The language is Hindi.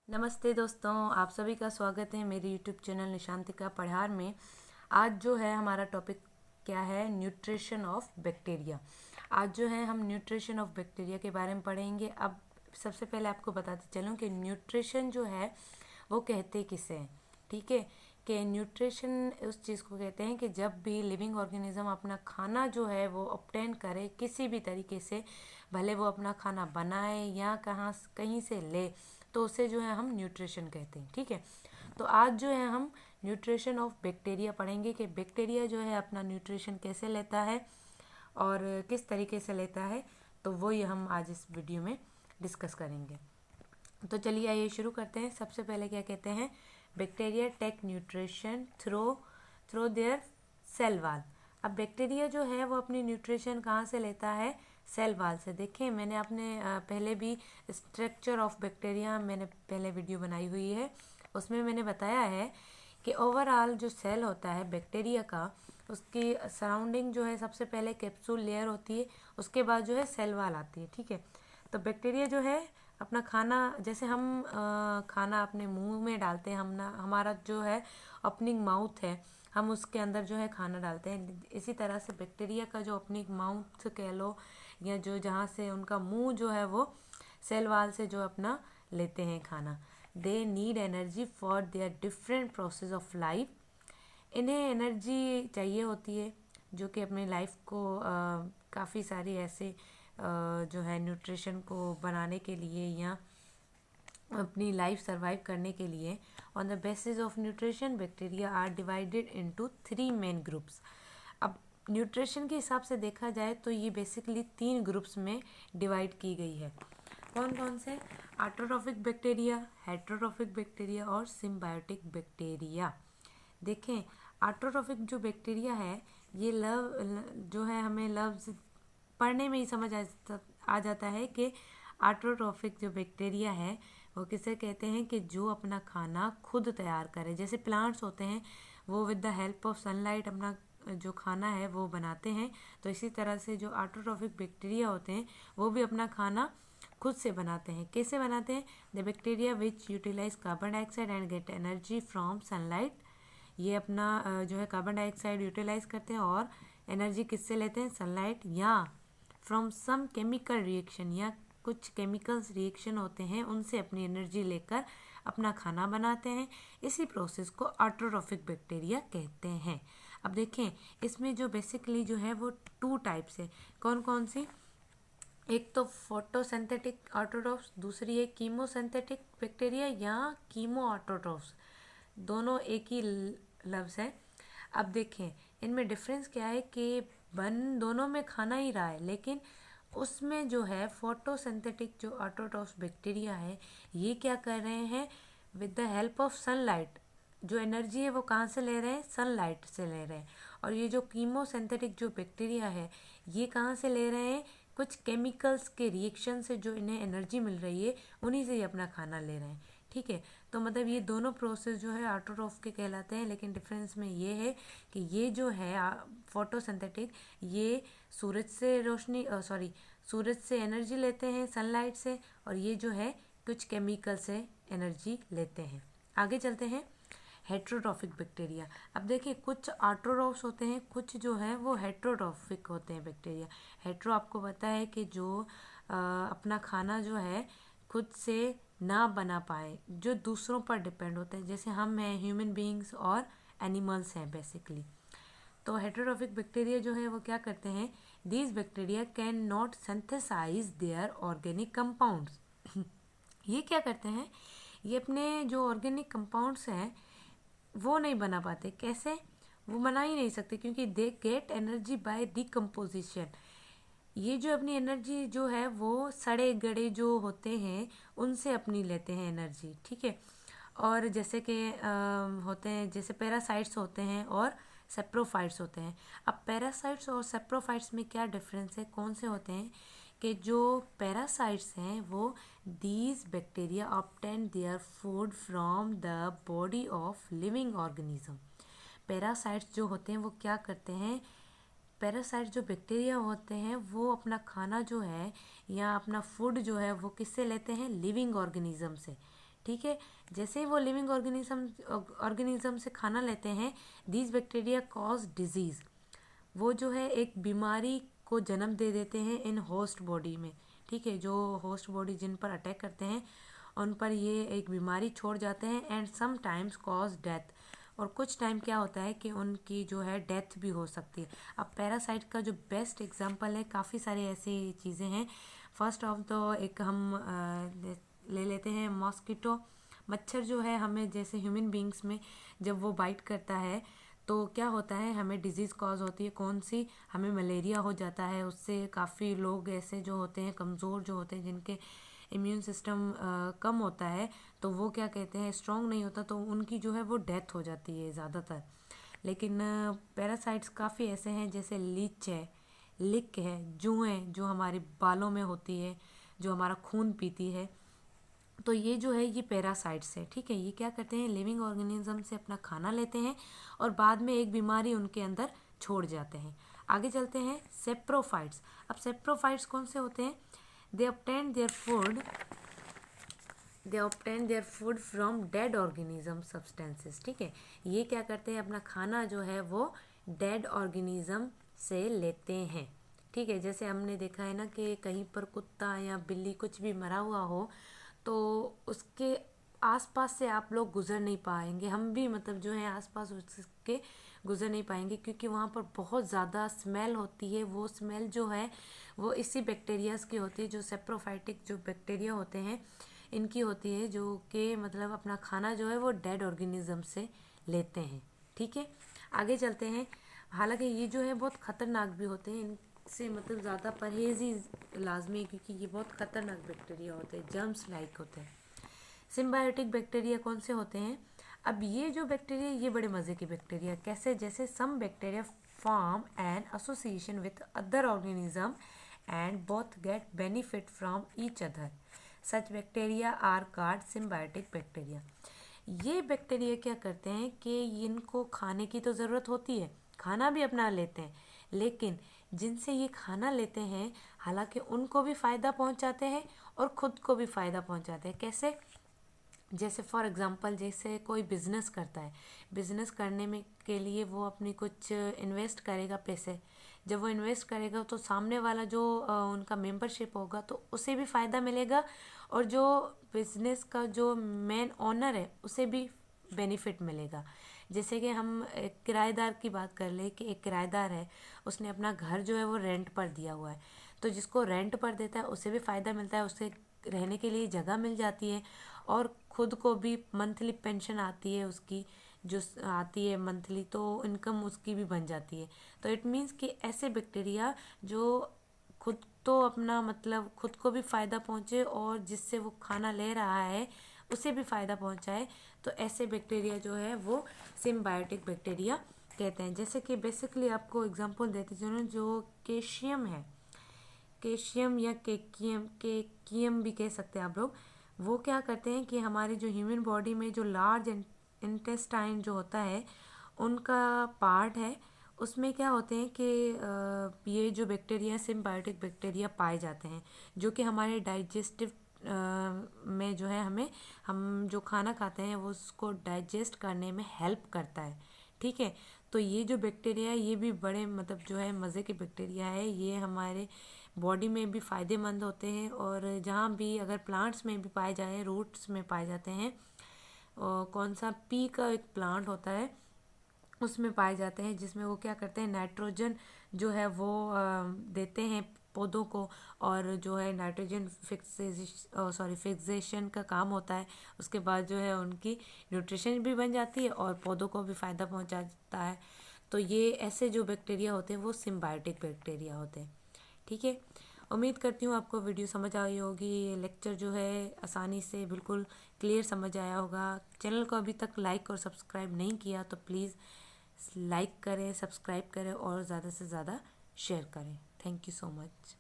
नमस्ते दोस्तों, आप सभी का स्वागत है मेरे यूट्यूब चैनल निशांतिका पढ़ार में। आज जो है हमारा टॉपिक क्या है, न्यूट्रिशन ऑफ बैक्टीरिया। आज जो है हम न्यूट्रिशन ऑफ बैक्टीरिया के बारे में पढ़ेंगे। अब सबसे पहले आपको बताते चलूँ कि न्यूट्रिशन जो है वो कहते किसे हैं। ठीक है, कि न्यूट्रिशन उस चीज़ को कहते हैं कि जब भी लिविंग ऑर्गेनिज्म अपना खाना जो है वो ऑब्टेन करे किसी भी तरीके से, भले वो अपना खाना बनाए या कहीं से ले, तो उसे जो है हम न्यूट्रिशन कहते हैं। ठीक है, तो आज जो है हम न्यूट्रिशन ऑफ बैक्टीरिया पढ़ेंगे कि बैक्टीरिया जो है अपना न्यूट्रिशन कैसे लेता है और किस तरीके से लेता है। तो वो ये हम आज इस वीडियो में डिस्कस करेंगे। तो चलिए आइए शुरू करते हैं। सबसे पहले क्या कहते हैं, bacteria take nutrition through their cell wall. अब बैक्टीरिया जो है वो अपनी न्यूट्रिशन कहाँ से लेता है, सेल वाल से। देखें, मैंने अपने पहले भी स्ट्रक्चर ऑफ बैक्टीरिया मैंने पहले वीडियो बनाई हुई है, उसमें मैंने बताया है कि ओवरऑल जो सेल होता है बैक्टीरिया का, उसकी सराउंडिंग जो है सबसे पहले कैप्सूल लेयर होती है, उसके बाद जो है सेल वाल आती है। ठीक है, तो बैक्टीरिया जो है अपना खाना, जैसे हम खाना अपने मुंह में डालते हैं, हम ना, हमारा जो है ओपनिंग माउथ है, हम उसके अंदर जो है खाना डालते हैं। इसी तरह से बैक्टीरिया का जो ओपनिंग माउथ कह लो, या जो जहाँ से उनका मुंह जो है वो सेल वाल से जो अपना लेते हैं खाना। They need energy for their different process of life. इन्हें एनर्जी चाहिए होती है जो कि अपनी लाइफ को काफ़ी सारी ऐसे जो है न्यूट्रिशन को बनाने के लिए या अपनी लाइफ सरवाइव करने के लिए। On the basis of nutrition bacteria are divided into 3 main groups. अब न्यूट्रिशन के हिसाब से देखा जाए तो ये बेसिकली 3 ग्रुप्स में डिवाइड की गई है। कौन कौन से, ऑटोट्रॉफिक बैक्टीरिया, हेटेरोट्रॉफिक बैक्टीरिया और सिम्बायोटिक बैक्टीरिया। देखें, ऑटोट्रॉफिक जो बैक्टीरिया है ये जो है हमें लफ्ज़ पढ़ने में ही समझ आ जाता है कि ऑटोट्रॉफिक जो बैक्टीरिया है वो किसे कहते हैं कि जो अपना खाना खुद तैयार करे। जैसे प्लांट्स होते हैं वो with the help of sunlight अपना जो खाना है वो बनाते हैं, तो इसी तरह से जो ऑटोट्रॉफिक बैक्टीरिया होते हैं वो भी अपना खाना खुद से बनाते हैं। कैसे बनाते हैं, the bacteria which utilize carbon dioxide and get energy from sunlight. ये अपना जो है कार्बन डाइऑक्साइड यूटिलाइज करते हैं और एनर्जी किससे लेते हैं, सनलाइट, या फ्रॉम सम केमिकल रिएक्शन, या कुछ केमिकल्स रिएक्शन होते हैं उनसे अपनी एनर्जी लेकर अपना खाना बनाते हैं। इसी प्रोसेस को ऑटोट्रॉफिक बैक्टीरिया कहते हैं। अब देखें, इसमें जो बेसिकली जो है वो 2 टाइप्स है। कौन कौन सी, एक तो फोटोसिंथेटिक ऑटोट्रॉफ्स, दूसरी है कीमोसिंथेटिक बैक्टीरिया या कीमो ऑटोट्रॉफ्स। दोनों एक ही लफ्ज़ है। अब देखें, इनमें डिफरेंस क्या है कि बन दोनों में खाना ही रहा है, लेकिन उसमें जो है फोटोसिंथेटिक जो ऑटोट्रॉफ्स बैक्टीरिया है ये क्या कर रहे हैं, with the help of sunlight जो एनर्जी है वो कहाँ से ले रहे हैं, सनलाइट से ले रहे हैं। और ये जो कीमोसिंथेटिक जो बैक्टीरिया है ये कहाँ से ले रहे हैं, कुछ केमिकल्स के रिएक्शन से जो इन्हें एनर्जी मिल रही है उन्हीं से ही अपना खाना ले रहे हैं। ठीक है, तो मतलब ये दोनों प्रोसेस जो है ऑटोट्रॉफ के कहलाते हैं, लेकिन डिफरेंस में ये है कि ये जो है फोटोसिंथेटिक, ये सूरज से सूरज से एनर्जी लेते हैं, सनलाइट से, और ये जो है कुछ केमिकल से एनर्जी लेते हैं। आगे चलते हैं, हेट्रोट्रॉफिक बैक्टीरिया। अब देखिए, कुछ ऑटोट्रॉफ्स होते हैं, कुछ जो है वो हेट्रोट्रॉफिक होते हैं बैक्टीरिया। हेट्रो आपको पता है कि जो अपना खाना जो है खुद से ना बना पाए, जो दूसरों पर डिपेंड होते हैं, जैसे हम हैं, ह्यूमन बीइंग्स और एनिमल्स हैं बेसिकली। तो हेटेरोट्रॉफिक बैक्टीरिया जो है वो क्या करते हैं, these bacteria can not synthesize their organic compounds. ये क्या करते हैं, ये अपने जो ऑर्गेनिक कंपाउंड्स हैं वो नहीं बना पाते। कैसे, वो बना ही नहीं सकते, क्योंकि they get energy by decomposition. ये जो अपनी एनर्जी जो है वो सड़े गड़े जो होते हैं उनसे अपनी लेते हैं एनर्जी। ठीक है, और जैसे कि होते हैं, जैसे पैरासाइट्स होते हैं और सेप्रोफाइट्स होते हैं। अब पैरासाइट्स और सेप्रोफाइट्स में क्या डिफरेंस है, कौन से होते हैं, कि जो पैरासाइट्स हैं वो these bacteria obtain their food from the body of living organism. Parasites जो होते हैं वो क्या करते हैं, पैरासाइट जो बैक्टीरिया होते हैं वो अपना खाना जो है या अपना फूड जो है वो किससे लेते हैं, लिविंग ऑर्गेनिज्म से। ठीक है। जैसे ही वो लिविंग ऑर्गेनिज्म से खाना लेते हैं, दीज बैक्टीरिया कॉज डिजीज़, वो जो है एक बीमारी को जन्म दे देते हैं इन होस्ट बॉडी में। ठीक है, जो होस्ट बॉडी जिन पर अटैक करते हैं उन पर ये एक बीमारी छोड़ जाते हैं and sometimes cause death. और कुछ टाइम क्या होता है कि उनकी जो है डेथ भी हो सकती है। अब पैरासाइट का जो बेस्ट एग्जांपल है, काफ़ी सारी ऐसी चीज़ें हैं। फर्स्ट ऑफ तो एक हम ले लेते हैं मॉस्किटो। मच्छर जो है हमें जैसे ह्यूमन बींग्स में जब वो बाइट करता है तो क्या होता है, हमें डिजीज़ कॉज होती है। कौन सी? हमें मलेरिया हो जाता है। उससे काफ़ी लोग ऐसे जो होते हैं कमज़ोर जो होते हैं, जिनके इम्यून सिस्टम कम होता है, तो वो क्या कहते हैं स्ट्रॉन्ग नहीं होता, तो उनकी जो है वो डेथ हो जाती है ज़्यादातर। लेकिन पैरासाइट्स काफ़ी ऐसे हैं, जैसे लीच है, लिक है, जुएँ जो हमारे बालों में होती है, जो हमारा खून पीती है। तो ये जो है ये पैरासाइट्स है। ठीक है, ये क्या करते हैं, लिविंग ऑर्गेनिज्म से अपना खाना लेते हैं और बाद में एक बीमारी उनके अंदर छोड़ जाते हैं। आगे चलते हैं सेप्रोफाइट्स। अब सेप्रोफाइट्स कौन से होते हैं? They obtain their food from dead organism substances. ठीक है, ये क्या करते हैं, अपना खाना जो है वो डेड ऑर्गेनिज्म से लेते हैं। ठीक है, जैसे हमने देखा है ना कि कहीं पर कुत्ता या बिल्ली कुछ भी मरा हुआ हो तो उसके आसपास से आप लोग गुजर नहीं पाएंगे, हम भी मतलब जो है आसपास उसके गुजर नहीं पाएंगे, क्योंकि वहाँ पर बहुत ज़्यादा स्मेल होती है। वो स्मेल जो है वो इसी बैक्टीरियाज की होती है, जो सेप्रोफाइटिक जो बैक्टीरिया होते हैं इनकी होती है, जो कि मतलब अपना खाना जो है वो डेड ऑर्गेनिज्म से लेते हैं। ठीक है, आगे चलते हैं। हालांकि ये जो है बहुत ख़तरनाक भी होते हैं, इनसे मतलब ज़्यादा परहेज ही लाजमी है, क्योंकि ये बहुत ख़तरनाक बैक्टीरिया होते हैं, जर्म्स लाइक होते हैं। सिम्बायोटिक बैक्टीरिया कौन से होते हैं? अब ये जो बैक्टीरिया, ये बड़े मज़े के बैक्टीरिया कैसे, जैसे some bacteria form an association with other organism and both get benefit from each other, such bacteria are called symbiotic bacteria. ये बैक्टीरिया क्या करते हैं कि इनको खाने की तो ज़रूरत होती है, खाना भी अपना लेते हैं, लेकिन जिनसे ये खाना लेते हैं हालांकि उनको भी फ़ायदा पहुंचाते हैं और ख़ुद को भी फ़ायदा पहुंचाते हैं। कैसे? जैसे फॉर एग्ज़ाम्पल, जैसे कोई बिज़नेस करता है, बिज़नेस करने में के लिए वो अपनी कुछ इन्वेस्ट करेगा पैसे। जब वो इन्वेस्ट करेगा तो सामने वाला जो उनका मेंबरशिप होगा तो उसे भी फ़ायदा मिलेगा, और जो बिज़नेस का जो मेन ओनर है उसे भी बेनिफिट मिलेगा। जैसे कि हम एक किराएदार की बात कर ले कि एक किराएदार है, उसने अपना घर जो है वो रेंट पर दिया हुआ है, तो जिसको रेंट पर देता है उसे भी फ़ायदा मिलता है, उसे रहने के लिए जगह मिल जाती है, और खुद को भी मंथली पेंशन आती है उसकी, जो आती है मंथली, तो इनकम उसकी भी बन जाती है। तो इट मीन्स कि ऐसे बैक्टीरिया जो खुद तो अपना मतलब खुद को भी फ़ायदा पहुँचे और जिससे वो खाना ले रहा है उसे भी फ़ायदा पहुँचाए, तो ऐसे बैक्टीरिया जो है वो सिम्बायोटिक बैक्टीरिया कहते हैं। जैसे कि बेसिकली आपको एग्जांपल देते हैं, जो केशियम है, केशियम या केकियम भी कह सकते हैं आप लोग, वो क्या करते हैं कि हमारे जो ह्यूमन बॉडी में जो लार्ज इंटेस्टाइन जो होता है उनका पार्ट है, उसमें क्या होते हैं कि ये जो बैक्टीरिया सिम्बायोटिक बैक्टीरिया पाए जाते हैं, जो कि हमारे डाइजेस्टिव में जो है हम जो खाना खाते हैं वो उसको डाइजेस्ट करने में हेल्प करता है। ठीक है, तो ये जो बैक्टीरिया है ये भी बड़े मतलब जो है मज़े के बैक्टीरिया है, ये हमारे बॉडी में भी फ़ायदेमंद होते हैं, और जहाँ भी अगर प्लांट्स में भी पाए जाए, रूट्स में पाए जाते हैं, और कौन सा पी का एक प्लांट होता है उसमें पाए जाते हैं, जिसमें वो क्या करते हैं नाइट्रोजन जो है वो देते हैं पौधों को, और जो है नाइट्रोजन फिक्सेशन का काम होता है। उसके बाद जो है उनकी न्यूट्रिशन भी बन जाती है और पौधों को भी फ़ायदा पहुंचाता है। तो ये ऐसे जो बैक्टीरिया होते हैं वो सिम्बायोटिक बैक्टीरिया होते हैं। ठीक है, उम्मीद करती हूँ आपको वीडियो समझ आई होगी, ये लेक्चर जो है आसानी से बिल्कुल क्लियर समझ आया होगा। चैनल को अभी तक लाइक और सब्सक्राइब नहीं किया तो प्लीज़ लाइक करें, सब्सक्राइब करें और ज़्यादा से ज़्यादा शेयर करें। Thank you so much.